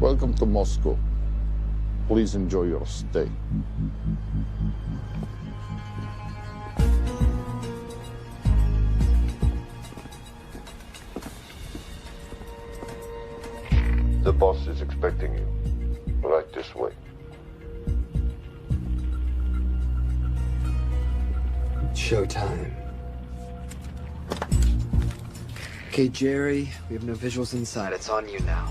Welcome to Moscow. Please enjoy your stay. The boss is expecting you. Right this way. Showtime. Okay, Jerry, we have no visuals inside. It's on you now.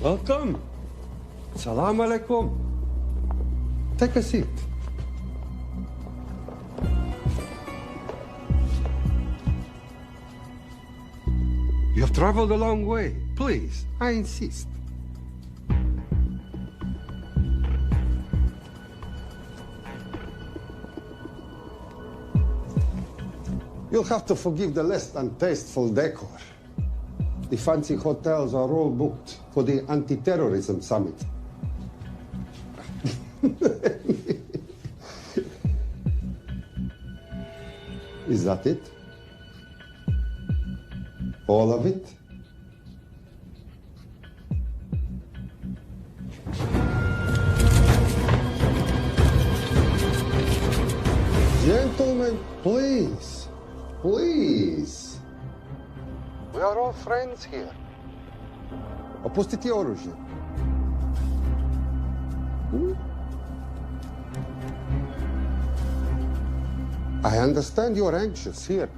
Welcome. Salam alaikum. Take a seat. You have traveled a long way. Please, I insist. You'll have to forgive the less than tasteful decor. The fancy hotels are all booked for the anti-terrorism summit. Is that it? All of it? Gentlemen, please, please. We are all friends here. Опустите оружие. I understand you're anxious here,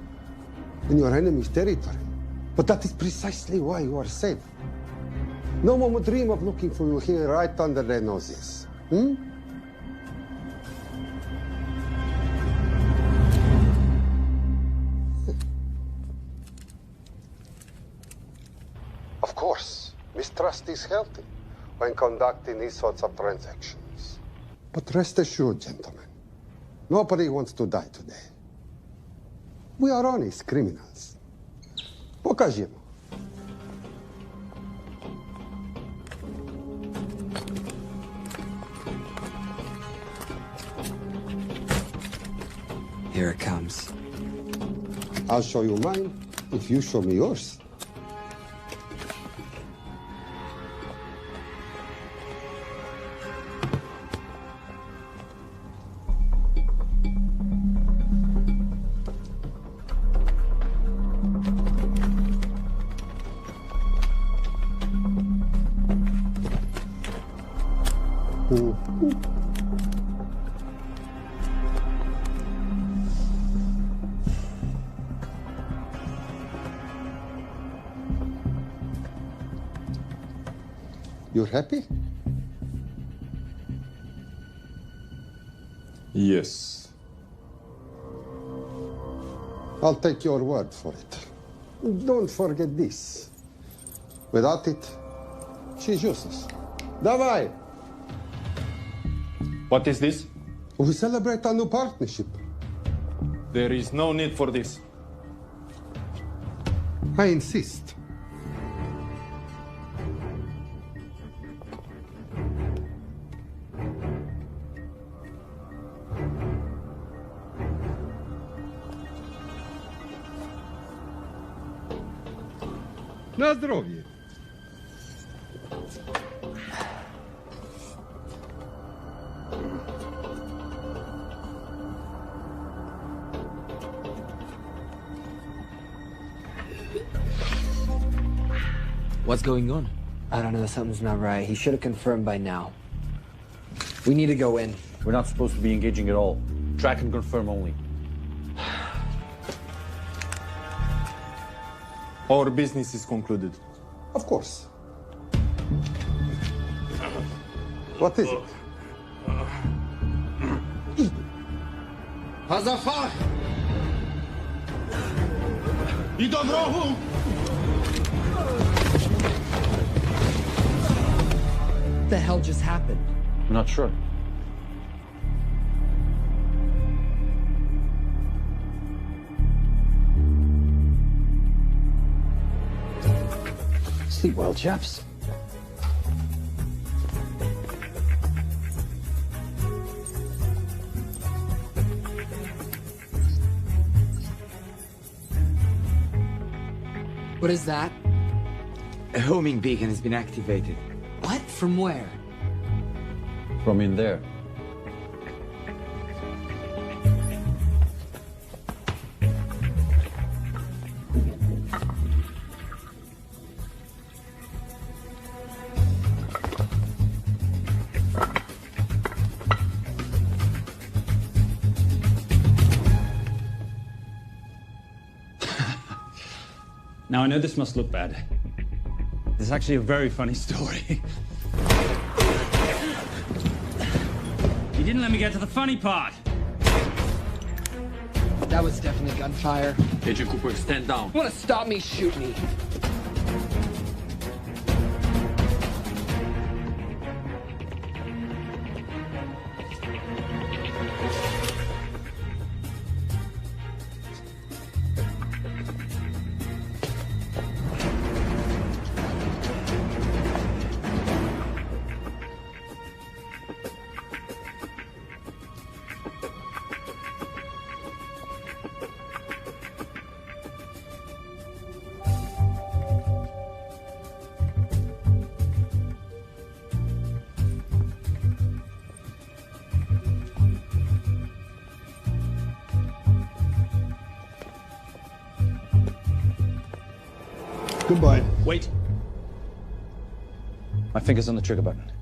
in your enemy's territory. But that is precisely why you are safe. No one would dream of looking for you here right under their noses. Of course, mistrust is healthy when conducting these sorts of transactions. But rest assured, gentlemen, nobody wants to die today. We are honest criminals. Покажем. Here it comes. I'll show you mine if you show me yours. You're happy? Yes. I'll take your word for it. Don't forget this. Without it, she's useless. Давай! What is this? We celebrate a new partnership. There is no need for this. I insist. На здоровье. What's going on? I don't know, something's not right. He should have confirmed by now. We need to go in. We're not supposed to be engaging at all. Track and confirm only. Our business is concluded. Of course. What is it? Hazafar! I do wrogu! What the hell just happened? I'm not sure. Sleep well, chaps. What is that? A homing beacon has been activated. What? From where? From in there. Now, I know this must look bad. This is actually a very funny story. You didn't let me get to the funny part. That was definitely gunfire. Agent Cooper, stand down. You wanna stop me, shoot me. Goodbye. Wait. My finger's on the trigger button.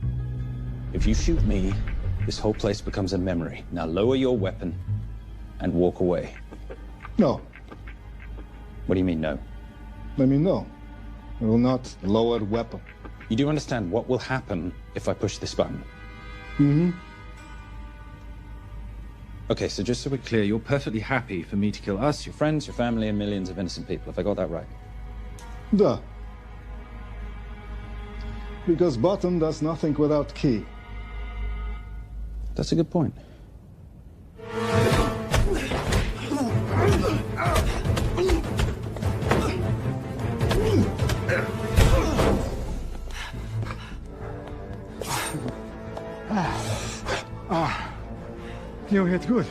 If you shoot me, this whole place becomes a memory. Now lower your weapon and walk away. No. What do you mean, no? Let me know. I will not lower weapon. You do understand what will happen if I push this button? Mm-hmm. Okay, so just so we're clear, you're perfectly happy for me to kill us, your friends, your family, and millions of innocent people. Have I got that right? Duh. Because button does nothing without key. That's a good point. You hit good.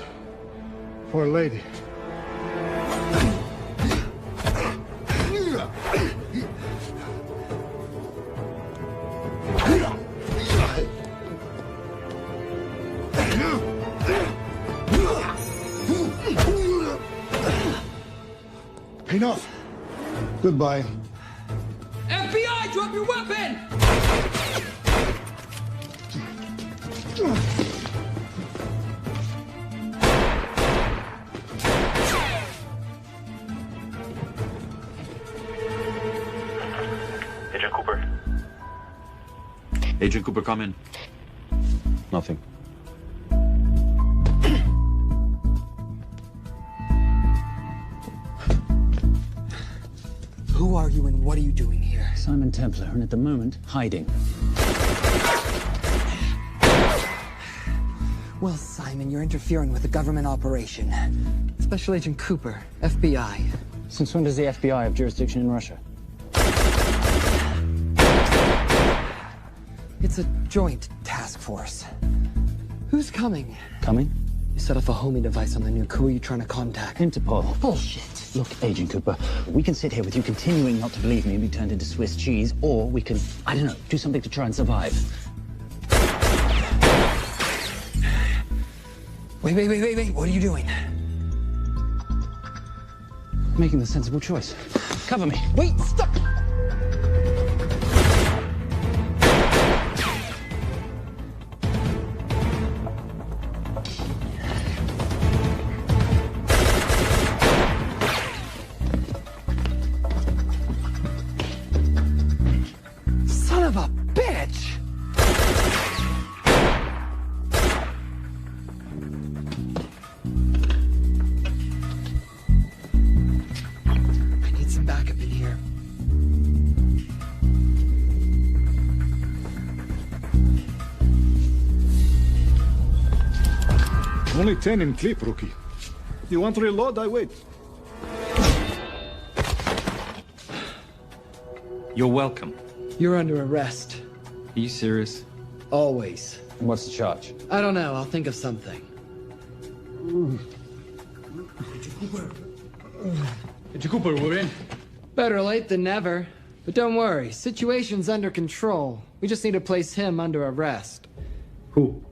For a lady. Enough. Goodbye. FBI, drop your weapon! Agent Cooper. Agent Cooper, come in. Nothing. Who are you and what are you doing here? Simon Templar, and at the moment, hiding. Well, Simon, you're interfering with a government operation. Special Agent Cooper, FBI. Since when does the FBI have jurisdiction in Russia? It's a joint task force. Who's coming? Coming? You set off a homing device on the nuke. Who are you trying to contact? Interpol. Bullshit. Look, Agent Cooper, we can sit here with you continuing not to believe me and be turned into Swiss cheese, or we can, I don't know, do something to try and survive. Wait. What are you doing? Making the sensible choice. Cover me. Wait, stop! Son of a bitch! I need some backup in here. Only 10 in clip, rookie. You want to reload? I wait. You're welcome. You're under arrest. Are you serious? Always. What's the charge? I don't know. I'll think of something. Agent Cooper, we're in. Better late than never. But don't worry. Situation's under control. We just need to place him under arrest. Who?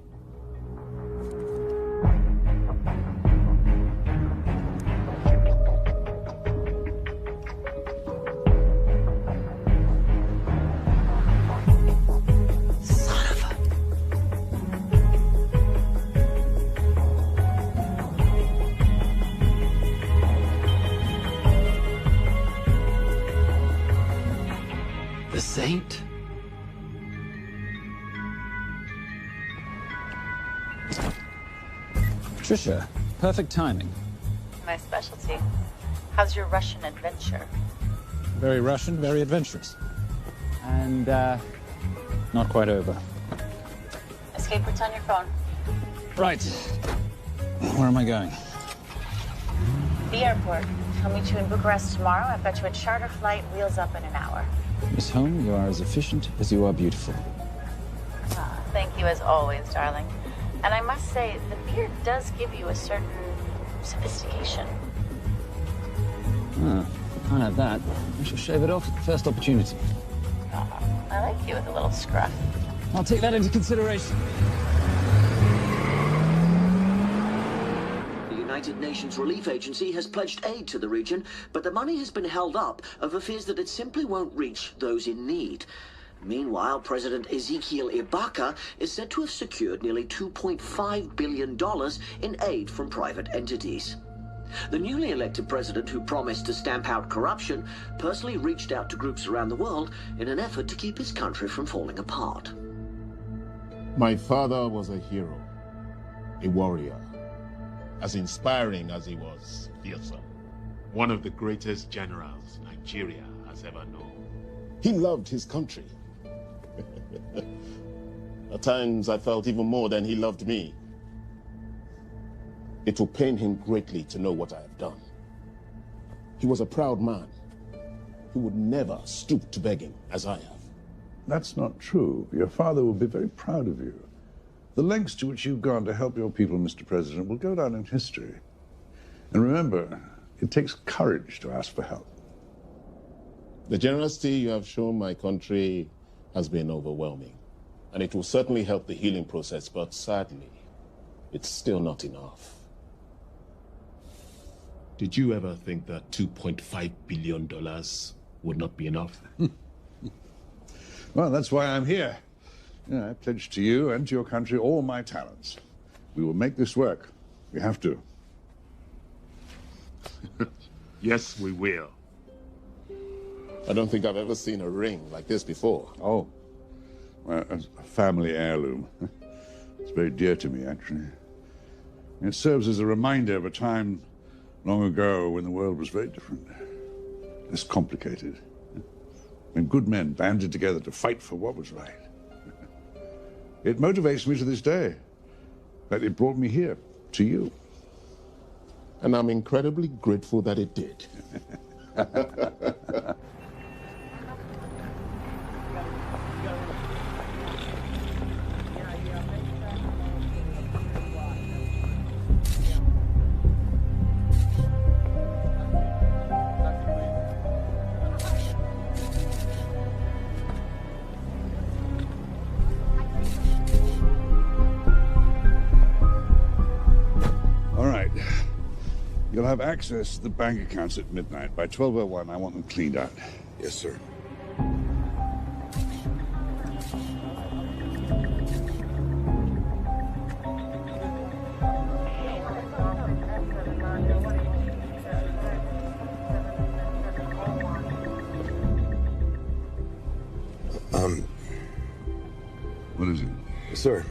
The Saint? Patricia, perfect timing. My specialty. How's your Russian adventure? Very Russian, very adventurous. And, not quite over. Escape routes on your phone. Right. Where am I going? The airport. I'll meet you in Bucharest tomorrow. I've got you a charter flight, wheels up in an hour. Miss Holm, you are as efficient as you are beautiful. Ah, thank you as always, darling. And I must say, the beard does give you a certain sophistication. Ah, can't have that. I shall shave it off at the first opportunity. Oh, I like you with a little scruff. I'll take that into consideration. The United Nations Relief Agency has pledged aid to the region, but the money has been held up over fears that it simply won't reach those in need. Meanwhile, President Ezekiel Ibaka is said to have secured nearly $2.5 billion in aid from private entities. The newly elected president, who promised to stamp out corruption, personally reached out to groups around the world in an effort to keep his country from falling apart. My father was a hero, a warrior, as inspiring as he was fearsome. One of the greatest generals Nigeria has ever known. He loved his country. At times I felt even more than he loved me. It will pain him greatly to know what I have done. He was a proud man who would never stoop to begging as I have. That's not true. Your father will be very proud of you. The lengths to which you've gone to help your people, Mr. President, will go down in history. And remember, it takes courage to ask for help. The generosity you have shown my country has been overwhelming, and it will certainly help the healing process, but sadly, it's still not enough. Did you ever think that $2.5 billion would not be enough? Well, that's why I'm here. I pledge to you and to your country all my talents. We will make this work. We have to. Yes, we will. I don't think I've ever seen a ring like this before. Oh, well, a family heirloom. It's very dear to me, actually. It serves as a reminder of a time long ago when the world was very different, less complicated, when good men banded together to fight for what was right. It motivates me to this day, that it brought me here, to you. And I'm incredibly grateful that it did. You'll have access to the bank accounts at midnight. By 12:01, I want them cleaned out. Yes, sir. What is it? Sir,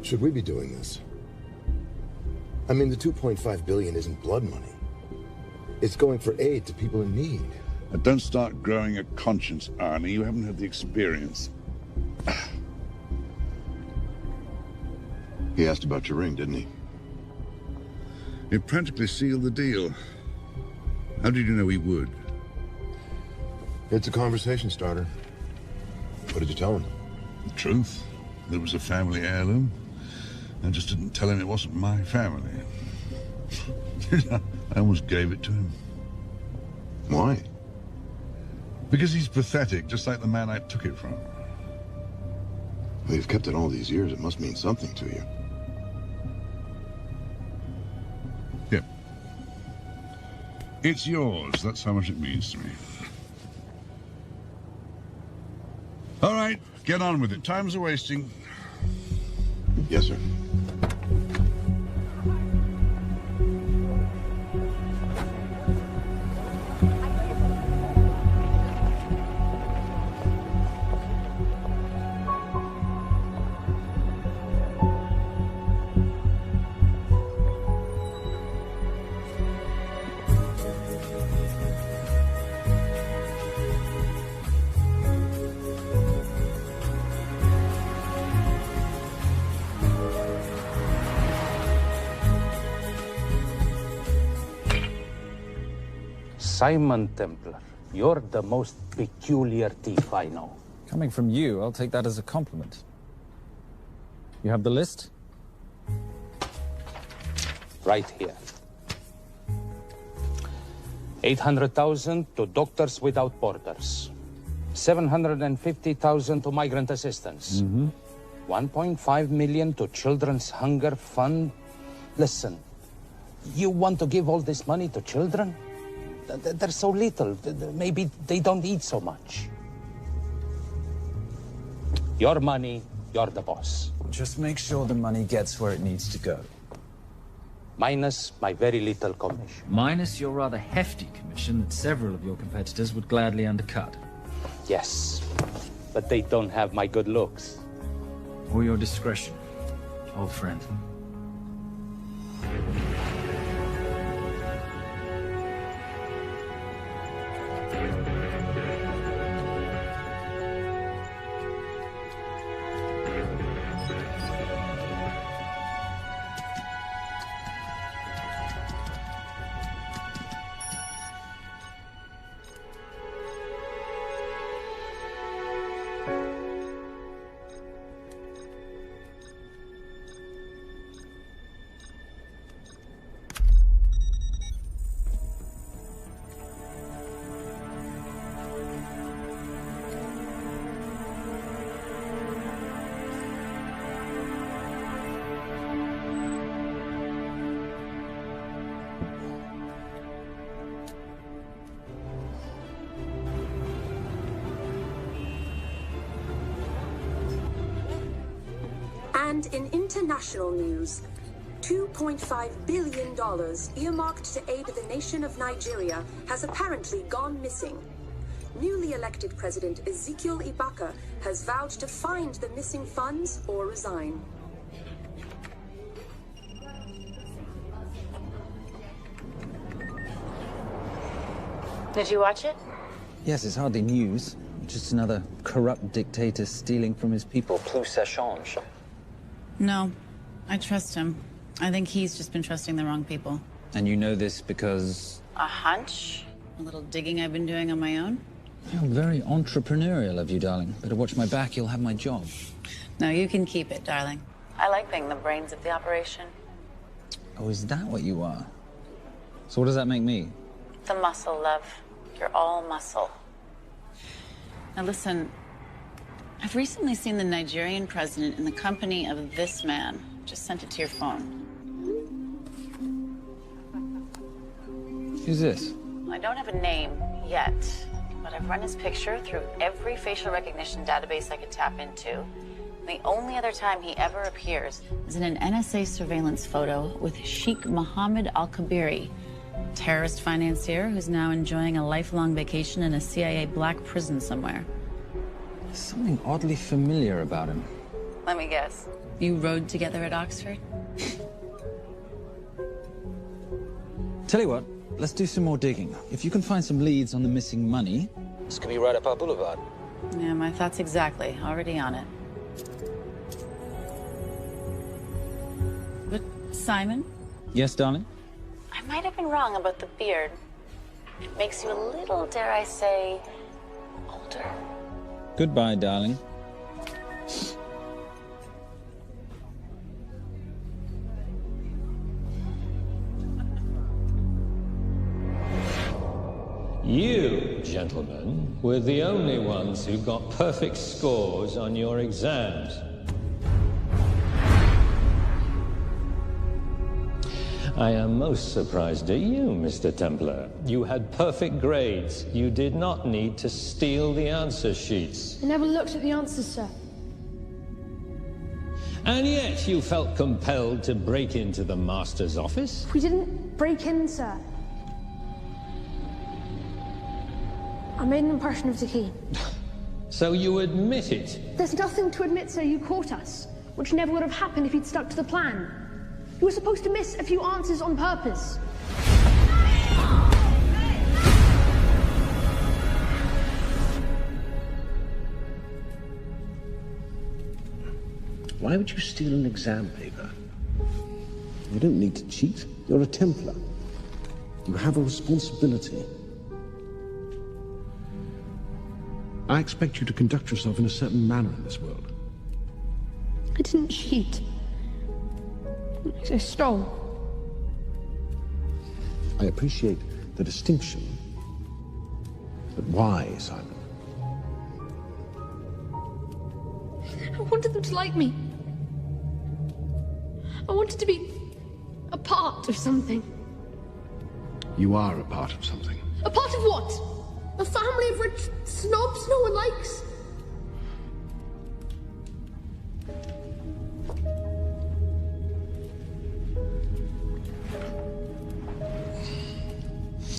should we be doing this? I mean, the $2.5 billion isn't blood money. It's going for aid to people in need. Don't start growing a conscience, Arnie. You haven't had the experience. He asked about your ring, didn't he? It practically sealed the deal. How did you know he would? It's a conversation starter. What did you tell him? The truth. There was a family heirloom. I just didn't tell him it wasn't my family. I almost gave it to him. Why? Because he's pathetic, just like the man I took it from. Well, you've kept it all these years. It must mean something to you. Yep. It's yours. That's how much it means to me. All right, get on with it. Time's a wasting. Yes, sir. Simon Templar, you're the most peculiar thief I know. Coming from you, I'll take that as a compliment. You have the list? Right here. 800,000 to Doctors Without Borders. 750,000 to migrant assistance. 1.5 million to Children's Hunger Fund. Listen, you want to give all this money to children? They're so little. Maybe they don't eat so much. Your money, you're the boss. Just make sure the money gets where it needs to go. Minus my very little commission. Minus your rather hefty commission that several of your competitors would gladly undercut. Yes, but they don't have my good looks. Or your discretion, old friend. And in international news, $2.5 billion earmarked to aid the nation of Nigeria has apparently gone missing. Newly elected President Ezekiel Ibaka has vowed to find the missing funds or resign. Did you watch it? Yes, it's hardly news. Just another corrupt dictator stealing from his people. Plus ça change. No, I trust him. I think he's just been trusting the wrong people. And you know this because... A hunch? A little digging I've been doing on my own? You're very entrepreneurial of you, darling. Better watch my back, you'll have my job. No, you can keep it, darling. I like being the brains of the operation. Oh, is that what you are? So what does that make me? The muscle, love. You're all muscle. Now listen, I've recently seen the Nigerian president in the company of this man. Just sent it to your phone. Who's this? I don't have a name yet, but I've run his picture through every facial recognition database I could tap into. The only other time he ever appears is in an NSA surveillance photo with Sheikh Mohammed Al-Kabiri, terrorist financier who's now enjoying a lifelong vacation in a CIA black prison somewhere. There's something oddly familiar about him. Let me guess. You rode together at Oxford? Tell you what, let's do some more digging. If you can find some leads on the missing money, this could be right up our boulevard. Yeah, my thoughts exactly. Already on it. Simon? Yes, darling? I might have been wrong about the beard. It makes you a little, dare I say, older. Goodbye, darling. You, gentlemen, were the only ones who got perfect scores on your exams. I am most surprised at you, Mr. Templar. You had perfect grades. You did not need to steal the answer sheets. I never looked at the answers, sir. And yet you felt compelled to break into the master's office? We didn't break in, sir. I made an impression of the key. So you admit it? There's nothing to admit, sir. You caught us, which never would have happened if you'd stuck to the plan. You were supposed to miss a few answers on purpose. Why would you steal an exam paper? You don't need to cheat. You're a Templar. You have a responsibility. I expect you to conduct yourself in a certain manner in this world. I didn't cheat. I stole. I appreciate the distinction. But why, Simon? I wanted them to like me. I wanted to be a part of something. You are a part of something. A part of what? A family of rich snobs no one likes?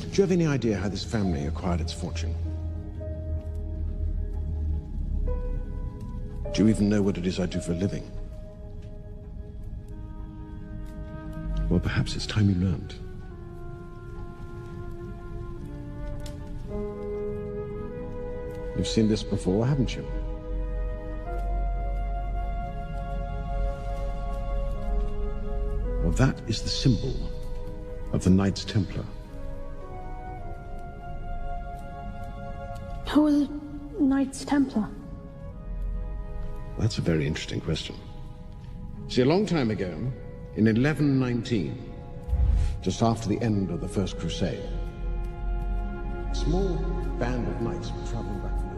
Do you have any idea how this family acquired its fortune? Do you even know what it is I do for a living? Well, perhaps it's time you learned. You've seen this before, haven't you? Well, that is the symbol of the Knights Templar. Who are the Knights Templar? That's a very interesting question. See, a long time ago, in 1119, just after the end of the First Crusade, a small band of knights were traveling back from home.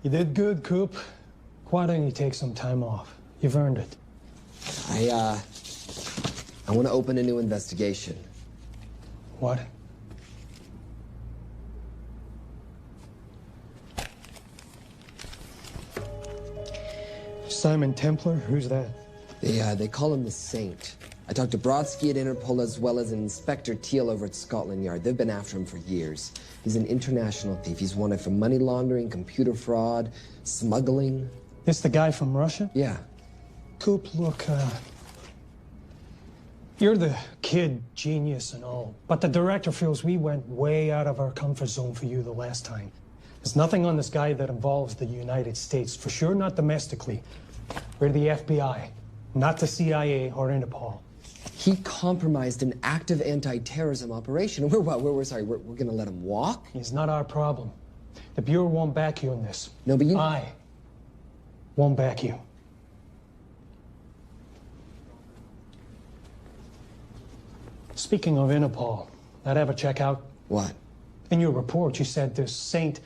You did good, Coop. Why don't you take some time off? You've earned it. I want to open a new investigation. What? Simon Templar? Who's that? They call him the Saint. I talked to Brodsky at Interpol as well as Inspector Teal over at Scotland Yard. They've been after him for years. He's an international thief. He's wanted for money laundering, computer fraud, smuggling. This the guy from Russia? Yeah. Coop, look, you're the kid genius and all, but the director feels we went way out of our comfort zone for you the last time. There's nothing on this guy that involves the United States, for sure not domestically. We're the FBI, not the CIA or Interpol. He compromised an active anti-terrorism operation. We're gonna let him walk? He's not our problem. The Bureau won't back you in this. No, but I won't back you. Speaking of Interpol, that ever check out? What? In your report, you said this Saint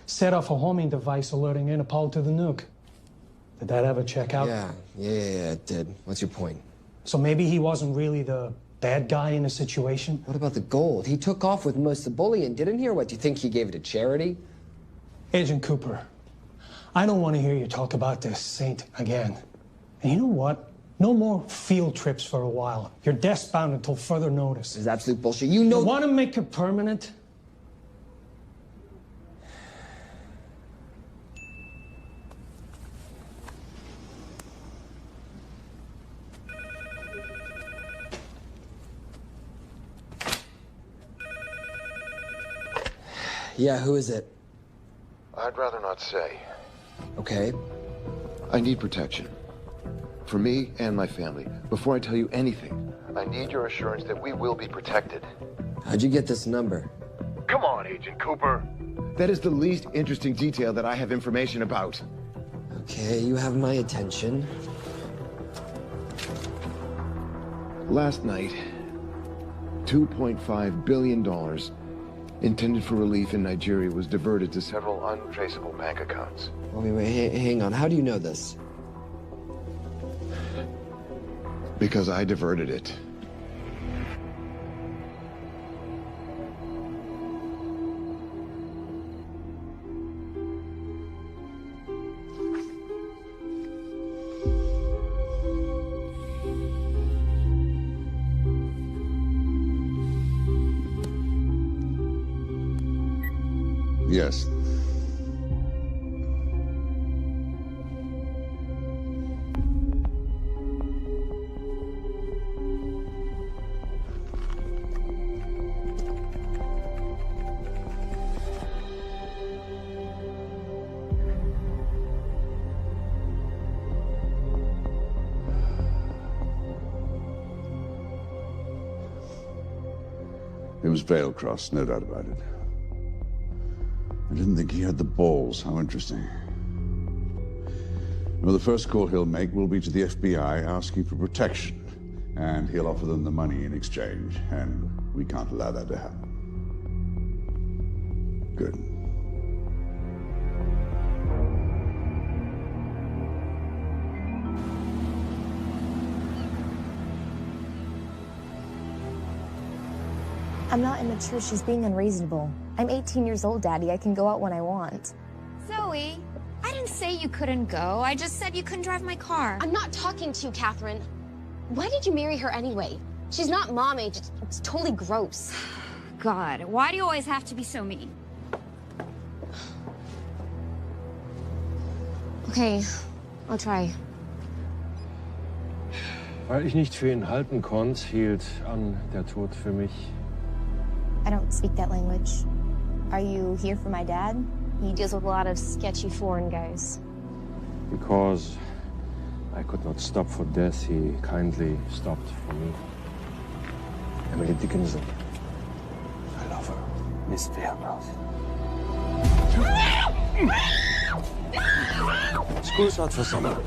set off a homing device alerting Interpol to the nuke. Did that ever check out? Yeah, it did. What's your point? So maybe he wasn't really the bad guy in the situation? What about the gold? He took off with most of the bullion, didn't he? Or what, do you think he gave it to charity? Agent Cooper, I don't want to hear you talk about this Saint again. And you know what? No more field trips for a while. You're desk-bound until further notice. This is absolute bullshit. You know... You want to make it permanent? Yeah, who is it? I'd rather not say. Okay. I need protection. For me and my family. Before I tell you anything, I need your assurance that we will be protected. How'd you get this number? Come on, Agent Cooper. That is the least interesting detail that I have information about. Okay, you have my attention. Last night, $2.5 billion intended for relief in Nigeria was diverted to several untraceable bank accounts. Oh, wait, hang on. How do you know this? Because I diverted it. Yes. It was Veilcross, no doubt about it. I didn't think he had the balls. How interesting. Well, the first call he'll make will be to the FBI asking for protection. And he'll offer them the money in exchange. And we can't allow that to happen. Good. I'm not immature. She's being unreasonable. I'm 18 years old, Daddy. I can go out when I want. Zoe, I didn't say you couldn't go. I just said you couldn't drive my car. I'm not talking to you, Catherine. Why did you marry her anyway? She's not mom age. It's totally gross. God, why do you always have to be so mean? Okay, I'll try. Weil ich nicht für ihn halten konnte, hielt an der Tod für mich. I don't speak that language. Are you here for my dad? He deals with a lot of sketchy foreign guys. Because I could not stop for death, he kindly stopped for me. Emily Dickinson. I love her. Miss Fairmouth. School's out for summer.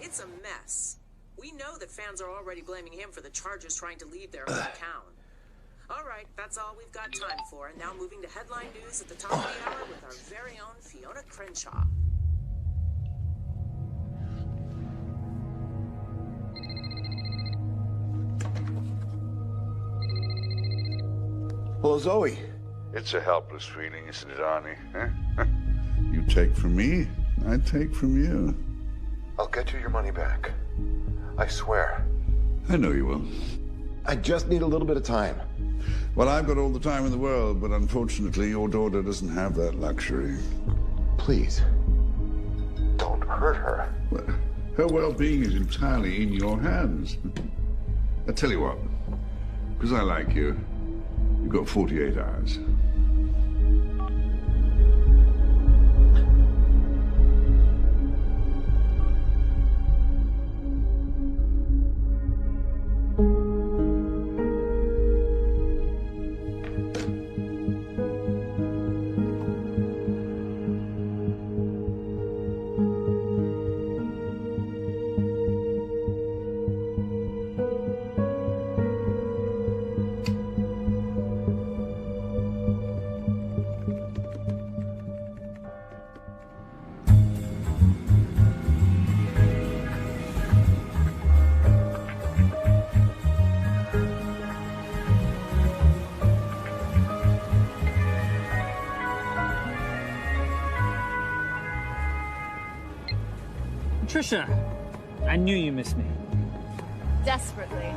It's a mess. We know that fans are already blaming him for the Chargers trying to leave their hometown. All right, that's all we've got time for. And now moving to headline news at the top of the hour with our very own Fiona Crenshaw. Hello, Zoe. It's a helpless feeling, isn't it, Arnie? Huh? You take from me, I take from you. I'll get you your money back. I swear. I know you will. I just need a little bit of time. Well, I've got all the time in the world, but unfortunately, your daughter doesn't have that luxury. Please, don't hurt her. Well, her well-being is entirely in your hands. I tell you what, because I like you, you've got 48 hours. Trisha, I knew you missed me. Desperately.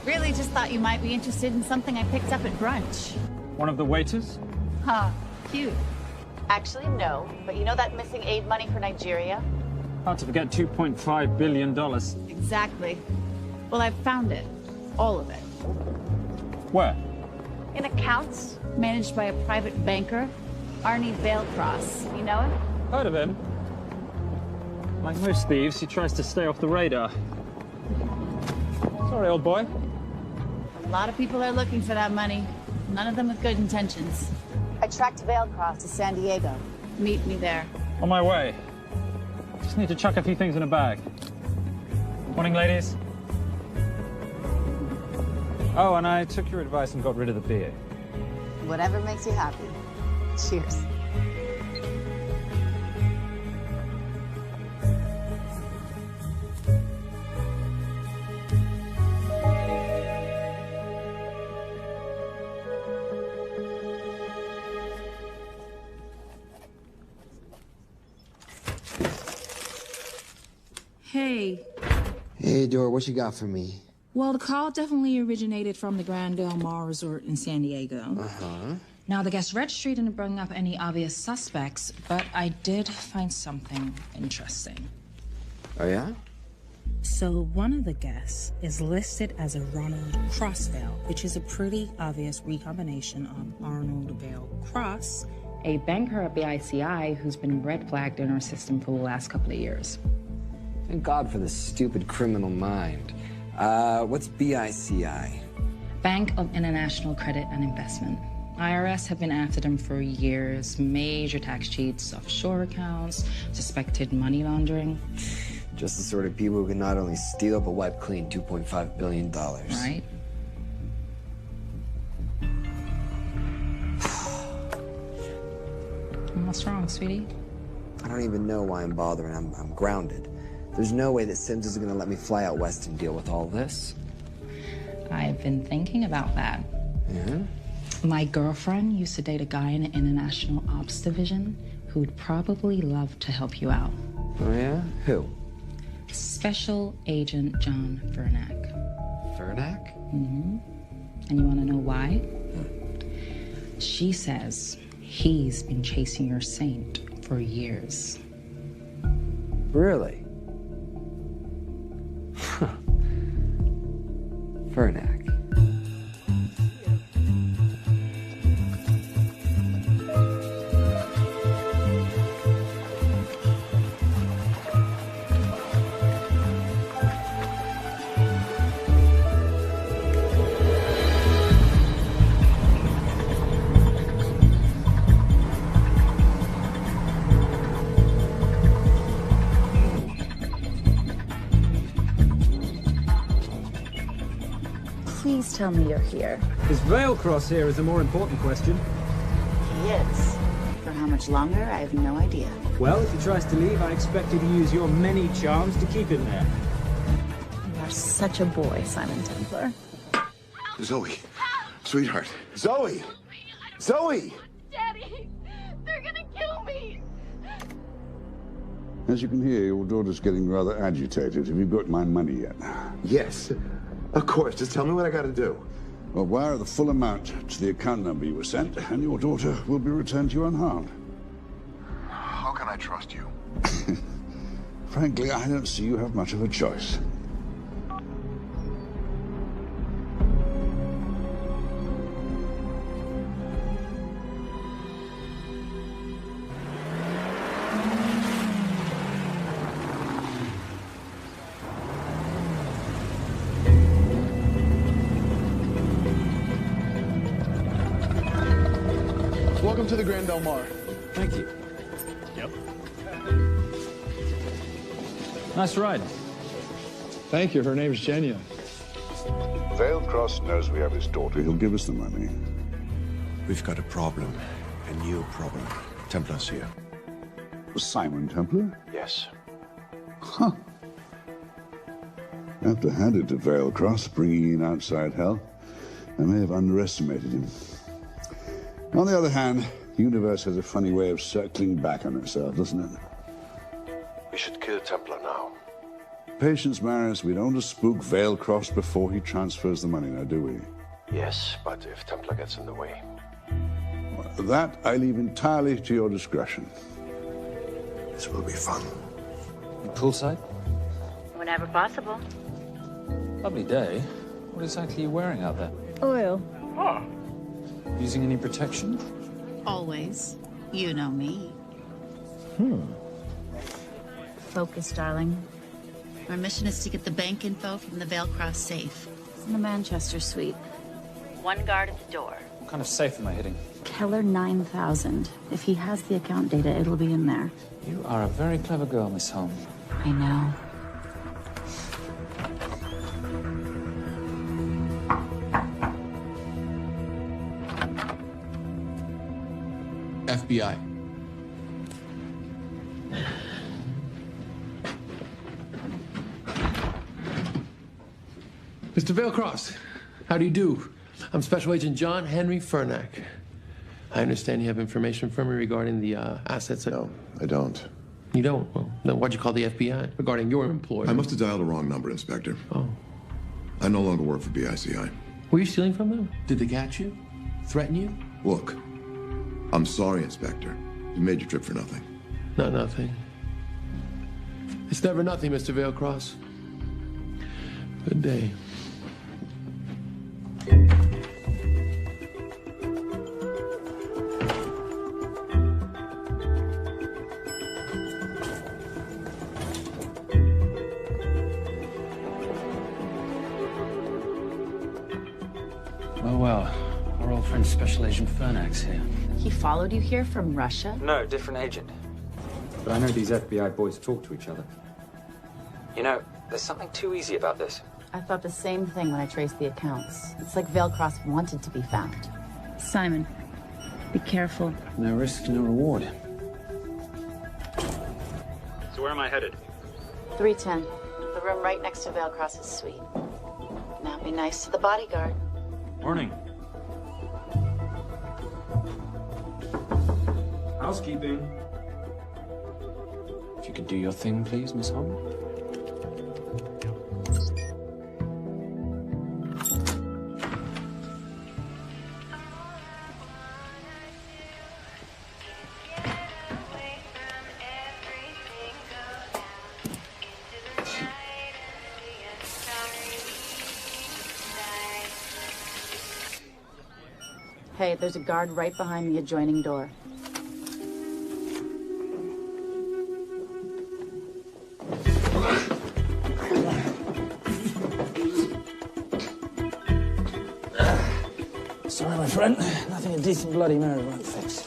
Really just thought you might be interested in something I picked up at brunch. One of the waiters? Huh, cute. Actually, no. But you know that missing aid money for Nigeria? Hard to forget $2.5 billion. Exactly. Well, I've found it. All of it. Where? In accounts managed by a private banker, Arnie Vailcross. You know him? Heard of him? Like most thieves, he tries to stay off the radar. Sorry, old boy. A lot of people are looking for that money. None of them with good intentions. I tracked Vailcross to San Diego. Meet me there. On my way. Just need to chuck a few things in a bag. Morning, ladies. Oh, and I took your advice and got rid of the beer. Whatever makes you happy. Cheers. Hey. Hey, Dora, what you got for me? Well, the call definitely originated from the Grand Del Mar Resort in San Diego. Uh-huh. Now, the guest registry didn't bring up any obvious suspects, but I did find something interesting. Oh, yeah? So one of the guests is listed as a Ronald Crossvale, which is a pretty obvious recombination of Arnold Vale Cross, a banker at BICI who's been red flagged in our system for the last couple of years. Thank God for this stupid criminal mind. What's BICI? Bank of International Credit and Investment. IRS have been after them for years. Major tax cheats, offshore accounts, suspected money laundering. Just the sort of people who can not only steal but wipe clean $2.5 billion. Right. What's wrong, sweetie? I don't even know why I'm bothering. I'm grounded. There's no way that Sims is going to let me fly out west and deal with all this. I've been thinking about that. Yeah? My girlfriend used to date a guy in the International Ops Division who'd probably love to help you out. Oh, yeah? Who? Special Agent John Vernack. Vernack? Mm-hmm. And you want to know why? She says he's been chasing your saint for years. Really? Huh. Vernack. Please tell me you're here. Is Vailcross here is a more important question. He is. For how much longer, I have no idea. Well, if he tries to leave, I expect you to use your many charms to keep him there. You are such a boy, Simon Templar. Zoe. Sweetheart. Zoe! Zoe! Daddy, they're gonna kill me. As you can hear, your daughter's getting rather agitated. Have you got my money yet? Yes. Of course. Just tell me what I gotta do. Well, wire the full amount to the account number you were sent, and your daughter will be returned to you unharmed. How can I trust you? Frankly, I don't see you have much of a choice. Welcome to the Grand Del Mar. Thank you. Yep. Nice ride. Thank you. Her name's Genya. Vailcross knows we have his daughter. He'll give us the money. We've got a problem. A new problem. Templar's here. Simon Templar? Yes. Huh. I have to hand it to Vailcross, bringing in outside help. I may have underestimated him. On the other hand, the universe has a funny way of circling back on itself, doesn't it? We should kill Templar now. Patience, Maris. We don't want to spook Vailcross before he transfers the money, now, do we? Yes, but if Templar gets in the way. That I leave entirely to your discretion. This will be fun. Poolside? Whenever possible. Lovely day. What exactly are you wearing out there? Oil. Using any protection? Always. You know me. Focus, darling. Our mission is to get the bank info from the Vale Cross safe. It's in the Manchester suite. One guard at the door. What kind of safe am I hitting? Keller 9000. If he has the account data, it'll be in there. You are a very clever girl, Miss Holm. I know. FBI. Mr. Vailcross, how do you do? I'm Special Agent John Henry Furnack. I understand you have information from me regarding the assets. No, I don't. You don't? Well, then why'd you call the FBI regarding your employer? I must have dialed the wrong number, Inspector. Oh. I no longer work for BICI. Were you stealing from them? Did they catch you? Threaten you? Look, I'm sorry, Inspector. You made your trip for nothing. Not nothing. It's never nothing, Mr. Vailcross. Good day. Well, our old friend Special Agent Furnack's here. He followed you here from Russia? No, different agent. But I know these FBI boys talk to each other. You know, there's something too easy about this. I thought the same thing when I traced the accounts. It's like Vailcross wanted to be found. Simon, be careful. No risk, no reward. So where am I headed? 310. The room right next to Vailcross's suite. Now be nice to the bodyguard. Morning. Housekeeping. If you could do your thing, please, Miss Holm. Hey, there's a guard right behind the adjoining door. Sorry, my friend. Nothing a decent Bloody Mary won't fix.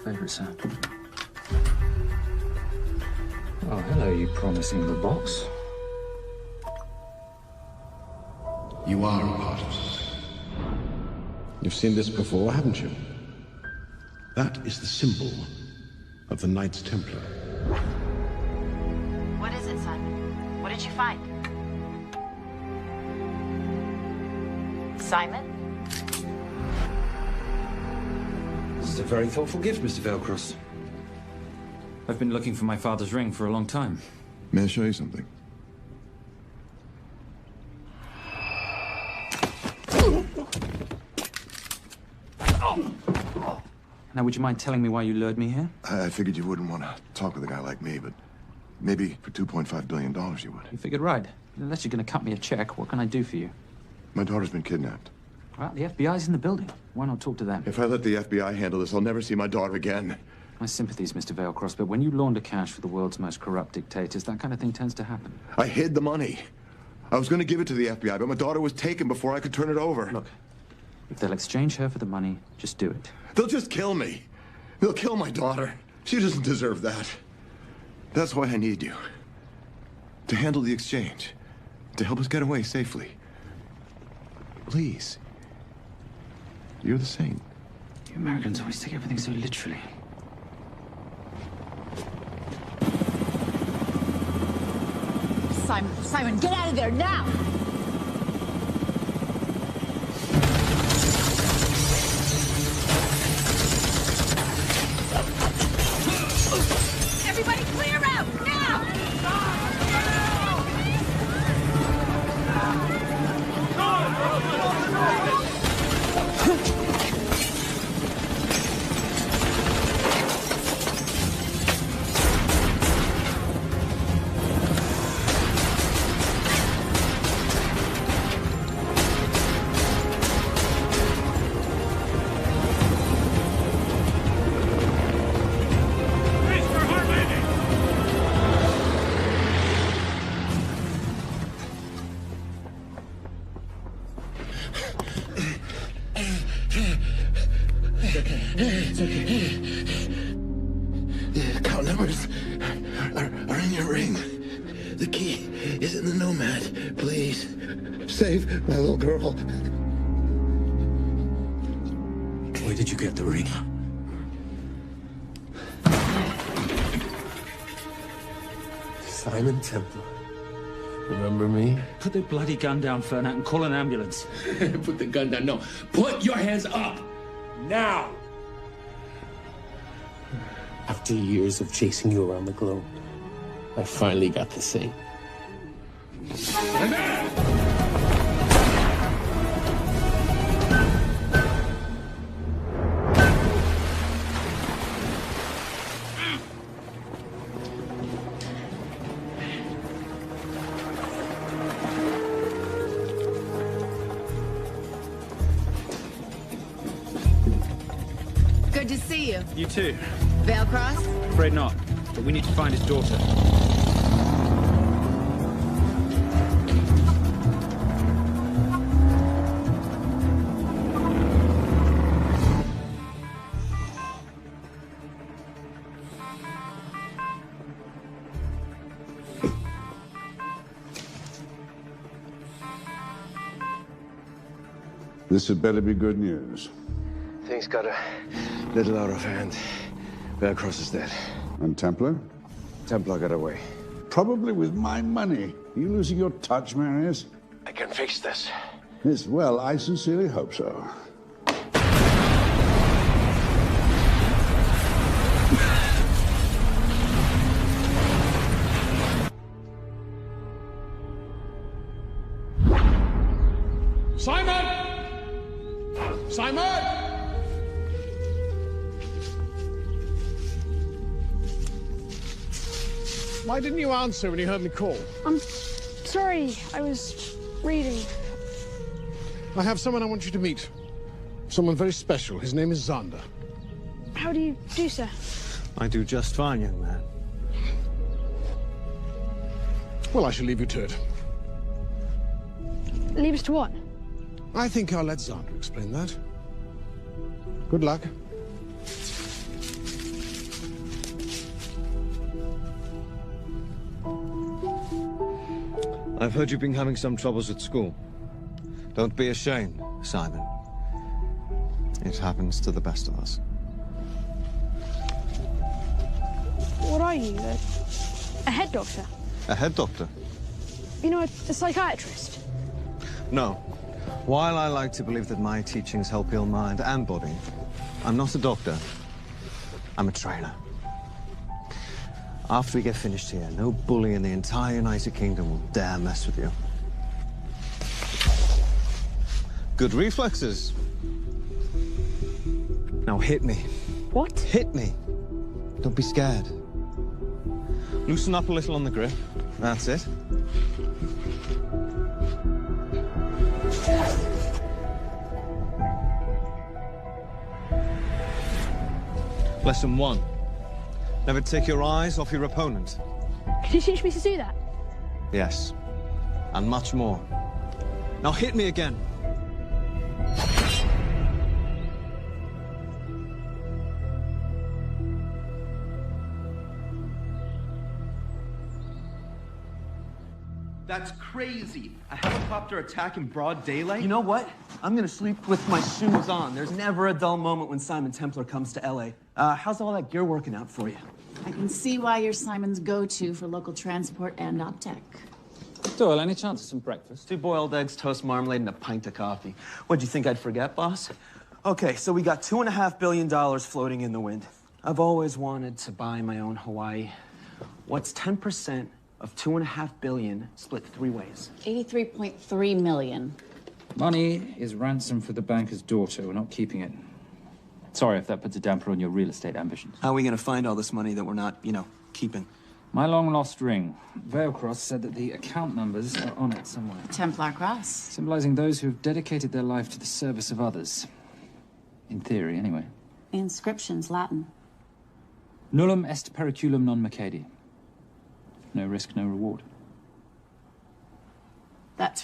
Favorite sound. Oh, hello, you promising little box. You are a part of us. You've seen this before, haven't you? That is the symbol of the Knights Templar. What is it, Simon? What did you find? Simon? This is a very thoughtful gift, Mr. Vailcross. I've been looking for my father's ring for a long time. May I show you something? Now, would you mind telling me why you lured me here? I figured you wouldn't want to talk with a guy like me, but maybe for $2.5 billion you would. You figured right. Unless you're going to cut me a check, what can I do for you? My daughter's been kidnapped. Well, the FBI's in the building. Why not talk to them? If I let the FBI handle this, I'll never see my daughter again. My sympathies, Mr. Vailcross, but when you launder cash for the world's most corrupt dictators, that kind of thing tends to happen. I hid the money. I was going to give it to the FBI, but my daughter was taken before I could turn it over. Look, if they'll exchange her for the money, just do it. They'll just kill me. They'll kill my daughter. She doesn't deserve that. That's why I need you. To handle the exchange. To help us get away safely. Please. You're the saint. You Americans always take everything so literally. Simon. Simon, get out of there now! Everybody clear out, now! It's okay. The account numbers are in your ring. The key is in the Nomad. Please, save my little girl. Where did you get the ring? Simon Templar. Remember me? Put the bloody gun down, Fernak, and call an ambulance. Put the gun down. No. Put your hands up. Now. After years of chasing you around the globe, I finally got the thing. Good to see you. You too. Veil Cross? Afraid not, but we need to find his daughter. This had better be good news. Things got a little out of hand. Bearcross is dead. And Templar? Templar got away. Probably with my money. Are you losing your touch, Marius? I can fix this. Yes, well, I sincerely hope so. Simon! Simon! Why didn't you answer when you heard me call? I'm sorry, I was reading. I have someone I want you to meet. Someone very special. His name is Zander. How do you do, sir? I do just fine, young man. Well, I shall leave you to it. Leave us to what? I think I'll let Zander explain that. Good luck. I've heard you've been having some troubles at school. Don't be ashamed, Simon. It happens to the best of us. What are you, a head doctor? A head doctor? You know, a psychiatrist? No. While I like to believe that my teachings help heal mind and body, I'm not a doctor. I'm a trainer. After we get finished here, no bully in the entire United Kingdom will dare mess with you. Good reflexes. Now hit me. What? Hit me. Don't be scared. Loosen up a little on the grip. That's it. Lesson 1. Never take your eyes off your opponent. Can you teach me to do that? Yes. And much more. Now hit me again. That's crazy. A helicopter attack in broad daylight? You know what? I'm gonna sleep with my shoes on. There's never a dull moment when Simon Templar comes to LA. How's all that gear working out for you? I can see why you're Simon's go-to for local transport and OpTech. Doyle, any chance of some breakfast? 2 boiled eggs, toast, marmalade, and a pint of coffee. What'd you think I'd forget, boss? Okay, so we got $2.5 billion floating in the wind. I've always wanted to buy my own Hawaii. What's 10% of $2.5 billion split 3 ways? 83.3 million. Money is ransom for the banker's daughter. We're not keeping it. Sorry if that puts a damper on your real estate ambitions. How are we gonna find all this money that we're not, keeping? My long-lost ring. Veilcross said that the account numbers are on it somewhere. Templar Cross. Symbolizing those who have dedicated their life to the service of others. In theory, anyway. The inscription's Latin. Nullum est periculum non mercedi. No risk, no reward. That's